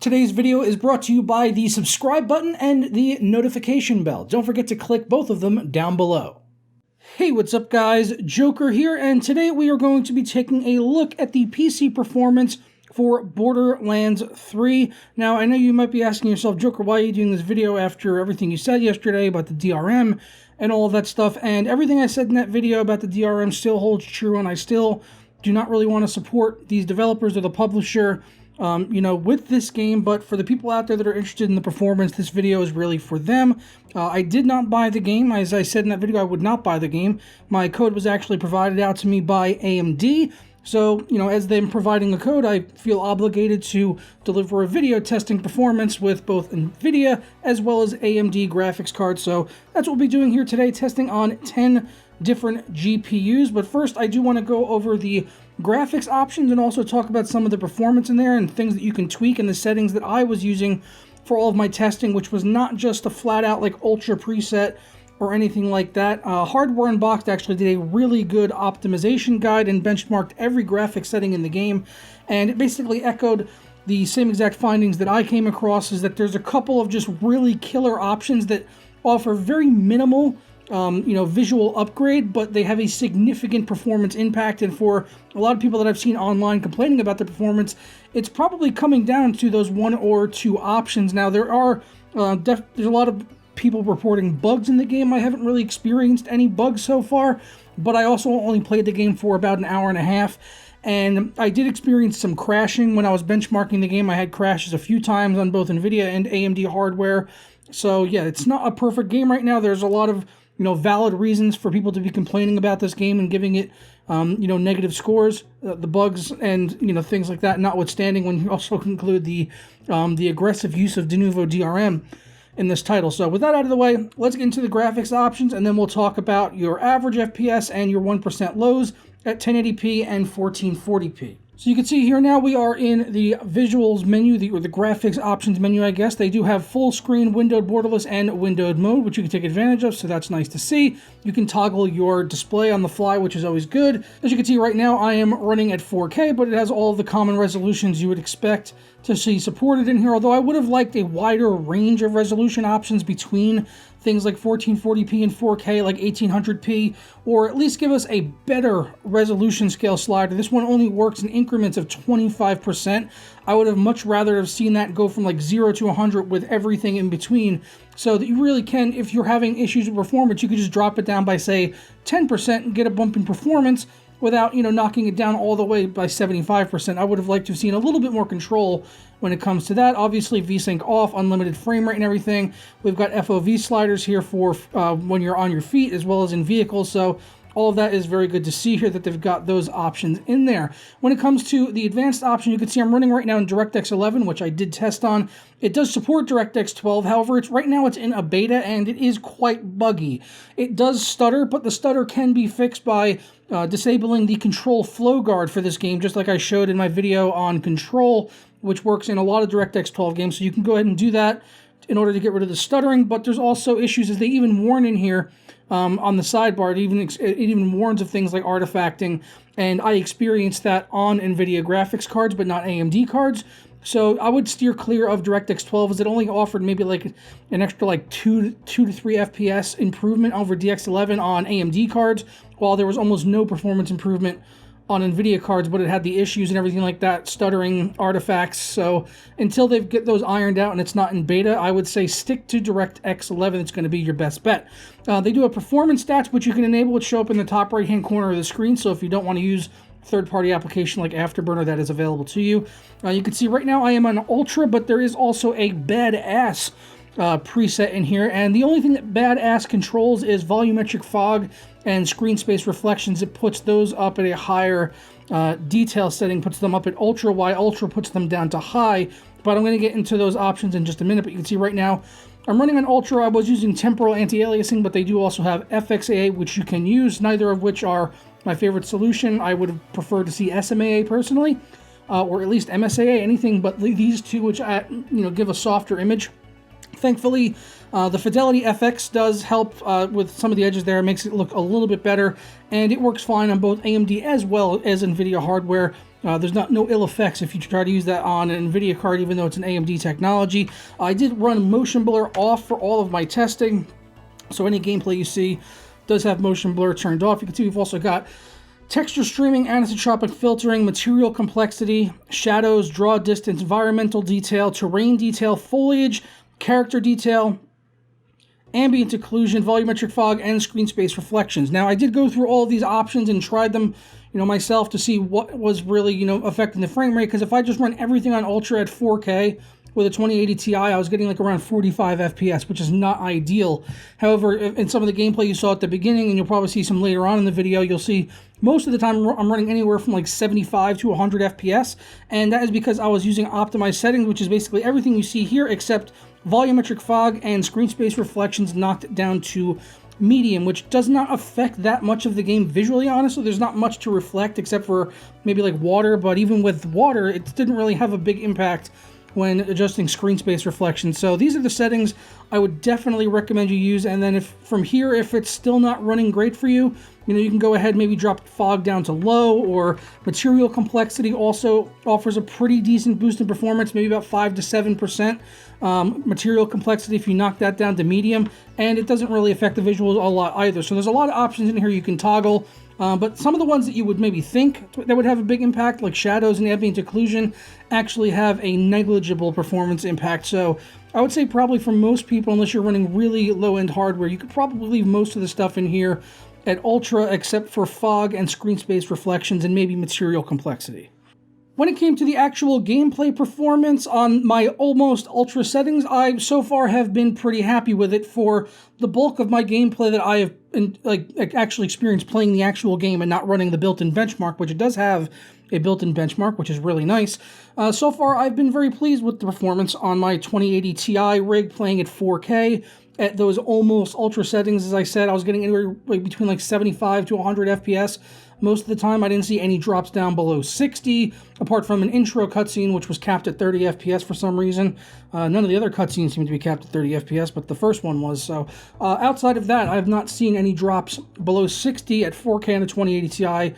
Today's video is brought to you by the subscribe button and the notification bell. Don't forget to click both of them down below. Hey, what's up guys? Joker here, and today we are going to be taking a look at the PC performance for Borderlands 3. Now, I know you might be asking yourself, Joker, why are you doing this video after everything you said yesterday about the DRM and all of that stuff? And everything I said in that video about the DRM still holds true, and I still do not really want to support these developers or the publisher with this game, but for the people out there that are interested in the performance, this video is really for them. I did not buy the game. As I said in that video, I would not buy the game. My code was actually provided out to me by AMD. So, as them providing the code, I feel obligated to deliver a video testing performance with both NVIDIA as well as AMD graphics cards. So that's what we'll be doing here today, testing on 10 different GPUs. But first, I do want to go over the graphics options and also talk about some of the performance in there and things that you can tweak and the settings that I was using for all of my testing, which was not just a flat out like ultra preset or anything like that. Hardware Unboxed actually did a really good optimization guide and benchmarked every graphics setting in the game, and it basically echoed the same exact findings that I came across, is that there's a couple of just really killer options that offer very minimal visual upgrade, but they have a significant performance impact. And for a lot of people that I've seen online complaining about the performance, it's probably coming down to those one or two options. Now, there are there's a lot of people reporting bugs in the game. I haven't really experienced any bugs so far, but I also only played the game for about an hour and a half, and I did experience some crashing when I was benchmarking the game. I had crashes a few times on both NVIDIA and AMD hardware. So yeah, it's not a perfect game right now. There's a lot of valid reasons for people to be complaining about this game and giving it, negative scores, the bugs and, things like that notwithstanding, when you also include the aggressive use of de novo DRM in this title. So with that out of the way, let's get into the graphics options, and then we'll talk about your average FPS and your 1% lows at 1080p and 1440p. So you can see here now we are in the visuals menu, or the graphics options menu, I guess. They do have full screen, windowed, borderless, and windowed mode, which you can take advantage of, so that's nice to see. You can toggle your display on the fly, which is always good. As you can see right now, I am running at 4K, but it has all of the common resolutions you would expect to see supported in here, although I would have liked a wider range of resolution options between things like 1440p and 4K, like 1800p, or at least give us a better resolution scale slider. This one only works in increments of 25%. I would have much rather have seen that go from like 0 to 100 with everything in between, so that you really can, if you're having issues with performance, you could just drop it down by, say, 10% and get a bump in performance without, knocking it down all the way by 75%. I would have liked to have seen a little bit more control when it comes to that. Obviously, VSync off, unlimited frame rate and everything. We've got FOV sliders here for when you're on your feet as well as in vehicles, so all of that is very good to see here that they've got those options in there. When it comes to the advanced option, you can see I'm running right now in DirectX 11, which I did test on. It does support DirectX 12, however, right now it's in a beta and it is quite buggy. It does stutter, but the stutter can be fixed by disabling the control flow guard for this game, just like I showed in my video on Control, which works in a lot of DirectX 12 games, so you can go ahead and do that in order to get rid of the stuttering. But there's also issues, as they even warn in here on the sidebar. It even warns of things like artifacting, and I experienced that on NVIDIA graphics cards, but not AMD cards. So I would steer clear of DirectX 12, as it only offered maybe like an extra 2 to 3 FPS improvement over DX11 on AMD cards, while there was almost no performance improvement on NVIDIA cards, but it had the issues and everything like that, stuttering, artifacts. So until they get those ironed out and it's not in beta, I would say stick to DirectX 11. It's going to be your best bet. They do have performance stats, which you can enable, which show up in the top right-hand corner of the screen. So if you don't want to use third-party application like Afterburner, that is available to you. You can see right now I am on Ultra, but there is also a badass preset in here, and the only thing that badass controls is volumetric fog and screen space reflections. It puts those up at a higher detail setting, puts them up at Ultra, while Ultra puts them down to high. But I'm going to get into those options in just a minute. But you can see right now I'm running on Ultra. I was using temporal anti-aliasing, but they do also have FXAA, which you can use, neither of which are my favorite solution. I would have preferred to see SMAA personally, or at least MSAA, anything but these two, which give a softer image. Thankfully, the Fidelity FX does help with some of the edges there. It makes it look a little bit better, and it works fine on both AMD as well as NVIDIA hardware. There's no ill effects if you try to use that on an NVIDIA card, even though it's an AMD technology. I did run motion blur off for all of my testing, so any gameplay you see does have motion blur turned off. You can see we've also got texture streaming, anisotropic filtering, material complexity, shadows, draw distance, environmental detail, terrain detail, foliage, character detail, ambient occlusion, volumetric fog, and screen space reflections. Now, I did go through all of these options and tried them, myself to see what was really, affecting the frame rate, because if I just run everything on Ultra at 4K with a 2080 Ti, I was getting like around 45 FPS, which is not ideal. However, in some of the gameplay you saw at the beginning, and you'll probably see some later on in the video, you'll see most of the time I'm running anywhere from like 75 to 100 FPS, and that is because I was using optimized settings, which is basically everything you see here except volumetric fog and screen space reflections knocked down to medium, which does not affect that much of the game visually, honestly. There's not much to reflect except for maybe like water, but even with water, it didn't really have a big impact when adjusting screen space reflection. So these are the settings I would definitely recommend you use. And then if it's still not running great for you, you can go ahead, maybe drop fog down to low, or material complexity also offers a pretty decent boost in performance, maybe about 5 to 7%. Material complexity, if you knock that down to medium, and it doesn't really affect the visuals a lot either. So there's a lot of options in here you can toggle. But some of the ones that you would maybe think that would have a big impact, like shadows and ambient occlusion, actually have a negligible performance impact. So I would say probably for most people, unless you're running really low-end hardware, you could probably leave most of the stuff in here at Ultra, except for fog and screen space reflections and maybe material complexity. When it came to the actual gameplay performance on my almost Ultra settings, I so far have been pretty happy with it. For the bulk of my gameplay that I have actually experienced playing the actual game and not running the built-in benchmark, which it does have a built-in benchmark, which is really nice. So far, I've been very pleased with the performance on my 2080 Ti rig playing at 4K. At those almost Ultra settings, as I said, I was getting anywhere between like 75 to 100 FPS. Most of the time, I didn't see any drops down below 60, apart from an intro cutscene, which was capped at 30 FPS for some reason. None of the other cutscenes seemed to be capped at 30 FPS, but the first one was. So outside of that, I have not seen any drops below 60 at 4K on the 2080 Ti,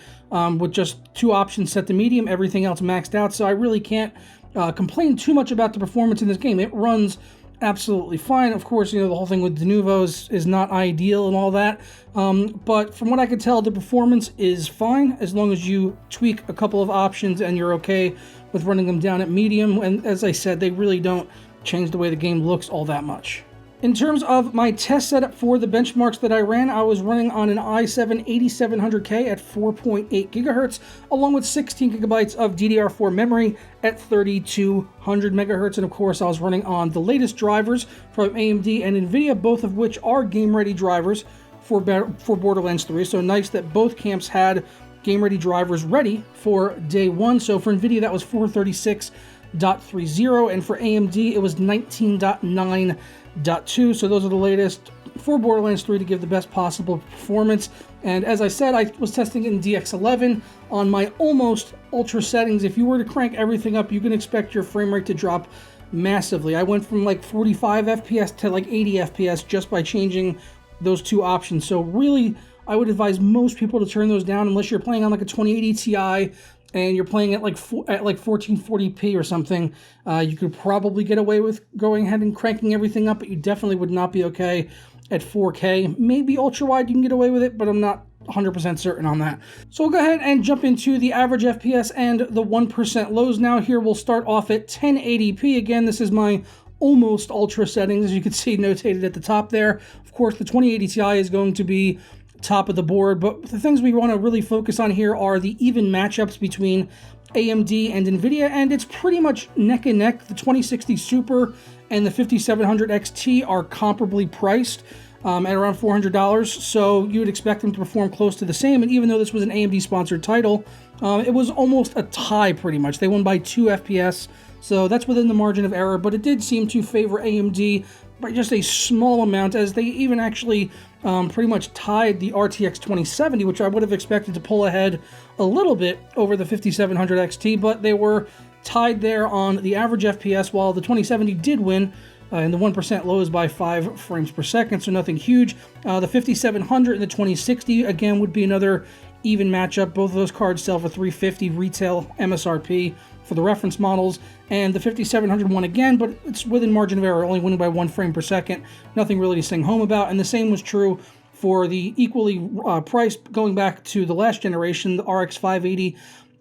with just two options set to medium, everything else maxed out. So I really can't complain too much about the performance in this game. It runs absolutely fine. Of course, the whole thing with de novos is not ideal and all that, but from what I could tell, the performance is fine as long as you tweak a couple of options and you're okay with running them down at medium. And as I said, they really don't change the way the game looks all that much. In terms of my test setup for the benchmarks that I ran, I was running on an i7 8700K at 4.8 gigahertz, along with 16 gigabytes of DDR4 memory at 3200 megahertz. And of course, I was running on the latest drivers from AMD and NVIDIA, both of which are game-ready drivers for Borderlands 3. So nice that both camps had game-ready drivers ready for day one. So for NVIDIA, that was 436.30, and for AMD, it was 19.9.2, so those are the latest for Borderlands 3 to give the best possible performance. And as I said, I was testing it in DX11 on my almost Ultra settings. If you were to crank everything up, you can expect your frame rate to drop massively. I went from like 45 FPS to like 80 FPS just by changing those two options. So really, I would advise most people to turn those down unless you're playing on like a 2080 Ti and you're playing at like 1440p or something. You could probably get away with going ahead and cranking everything up, but you definitely would not be okay at 4K. Maybe ultra-wide you can get away with it, but I'm not 100% certain on that. So we'll go ahead and jump into the average FPS and the 1% lows now. Here we'll start off at 1080p. Again, this is my almost Ultra settings, as you can see notated at the top there. Of course, the 2080 Ti is going to be top of the board, but the things we want to really focus on here are the even matchups between AMD and NVIDIA, and it's pretty much neck and neck. The 2060 Super and the 5700 XT are comparably priced at around $400, so you would expect them to perform close to the same. And even though this was an AMD sponsored title, it was almost a tie pretty much. They won by 2 FPS, so that's within the margin of error, but it did seem to favor AMD by just a small amount, as they even actually pretty much tied the RTX 2070, which I would have expected to pull ahead a little bit over the 5700 XT, but they were tied there on the average FPS, while the 2070 did win in the 1% lows by 5 frames per second, so nothing huge. The 5700 and the 2060, again, would be another even matchup. Both of those cards sell for $350 retail MSRP for the reference models, and the 5700 one again, but it's within margin of error, only winning by 1 frame per second. Nothing really to sing home about, and the same was true for the equally priced, going back to the last generation, the RX 580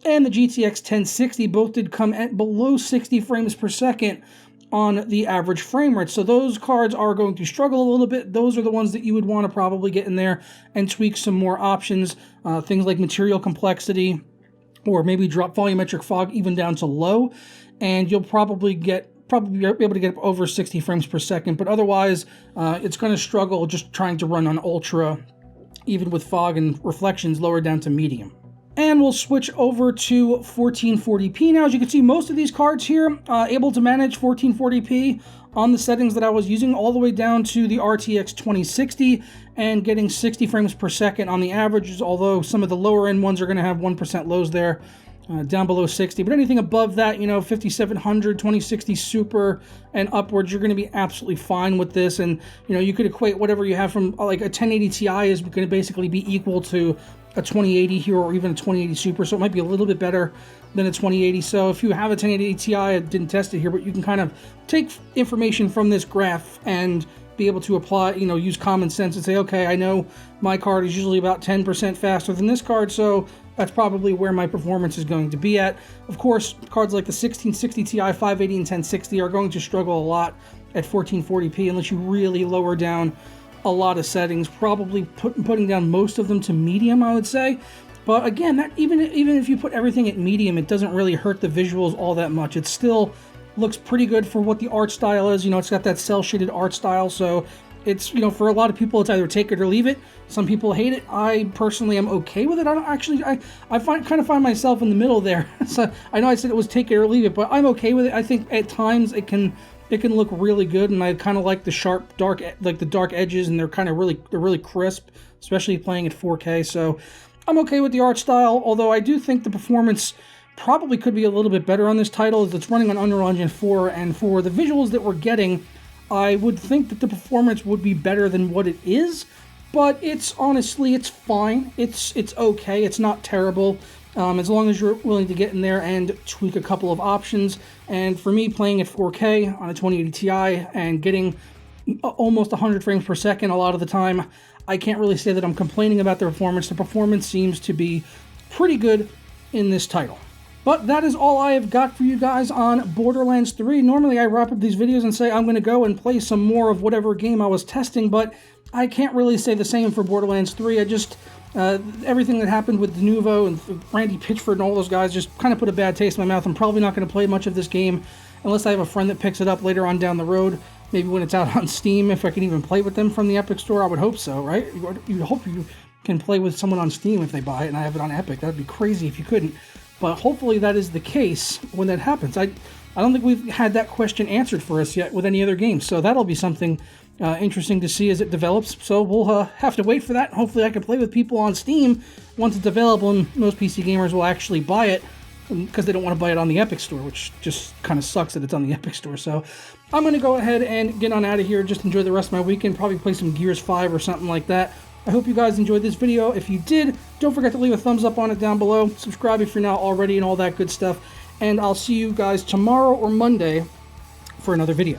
and the GTX 1060. Both did come at below 60 frames per second on the average frame rate. So those cards are going to struggle a little bit. Those are the ones that you would want to probably get in there and tweak some more options, things like material complexity, or maybe drop volumetric fog even down to low, and you'll probably be able to get up over 60 frames per second. But otherwise, it's going to struggle just trying to run on ultra, even with fog and reflections lowered down to medium. And we'll switch over to 1440p now. As you can see, most of these cards here able to manage 1440p on the settings that I was using, all the way down to the RTX 2060 and getting 60 frames per second on the averages, although some of the lower end ones are going to have 1% lows there, down below 60. But anything above that, you know, 5700, 2060 Super and upwards, you're going to be absolutely fine with this. And, you know, you could equate whatever you have from like a 1080 Ti is going to basically be equal to a 2080 here, or even a 2080 Super, so it might be a little bit better than a 2080. So if you have a 1080 Ti, I didn't test it here, but you can kind of take information from this graph and be able to apply, you know, use common sense and say, okay, I know my card is usually about 10% faster than this card, so that's probably where my performance is going to be at. Of course, cards like the 1660 Ti, 580, and 1060 are going to struggle a lot at 1440p unless you really lower down a lot of settings, probably putting down most of them to medium, I would say. But again, that even if you put everything at medium, it doesn't really hurt the visuals all that much. It still looks pretty good for what the art style is. You know, it's got that cel-shaded art style, so it's, you know, for a lot of people, it's either take it or leave it. Some people hate it. I personally am okay with it. I don't actually, I kind of find myself in the middle there. So I know I said it was take it or leave it, but I'm okay with it. I think at times it can look really good, and I kind of like the sharp, dark, like the dark edges, and they're really crisp, especially playing at 4K. So I'm okay with the art style, although I do think the performance probably could be a little bit better on this title, as it's running on Unreal Engine 4, and for the visuals that we're getting, I would think that the performance would be better than what it is, but it's honestly, it's fine. It's okay. It's not terrible. As long as you're willing to get in there and tweak a couple of options. And for me, playing at 4K on a 2080 Ti and getting almost 100 frames per second a lot of the time, I can't really say that I'm complaining about the performance. The performance seems to be pretty good in this title. But that is all I have got for you guys on Borderlands 3. Normally I wrap up these videos and say I'm going to go and play some more of whatever game I was testing, but I can't really say the same for Borderlands 3. I just... everything that happened with Denuvo and Randy Pitchford and all those guys just kind of put a bad taste in my mouth. I'm probably not going to play much of this game unless I have a friend that picks it up later on down the road. Maybe when it's out on Steam, if I can even play with them from the Epic Store. I would hope so, right? You'd hope you can play with someone on Steam if they buy it and I have it on Epic. That would be crazy if you couldn't. But hopefully that is the case when that happens. I don't think we've had that question answered for us yet with any other games, so that'll be something interesting to see as it develops. So we'll have to wait for that. Hopefully I can play with people on Steam once it's available, and most PC gamers will actually buy it because they don't want to buy it on the Epic Store, which just kind of sucks that it's on the Epic Store. So I'm going to go ahead and get on out of here, just enjoy the rest of my weekend, probably play some Gears 5 or something like that. I hope you guys enjoyed this video. If you did, don't forget to leave a thumbs up on it down below. Subscribe if you're not already and all that good stuff. And I'll see you guys tomorrow or Monday for another video.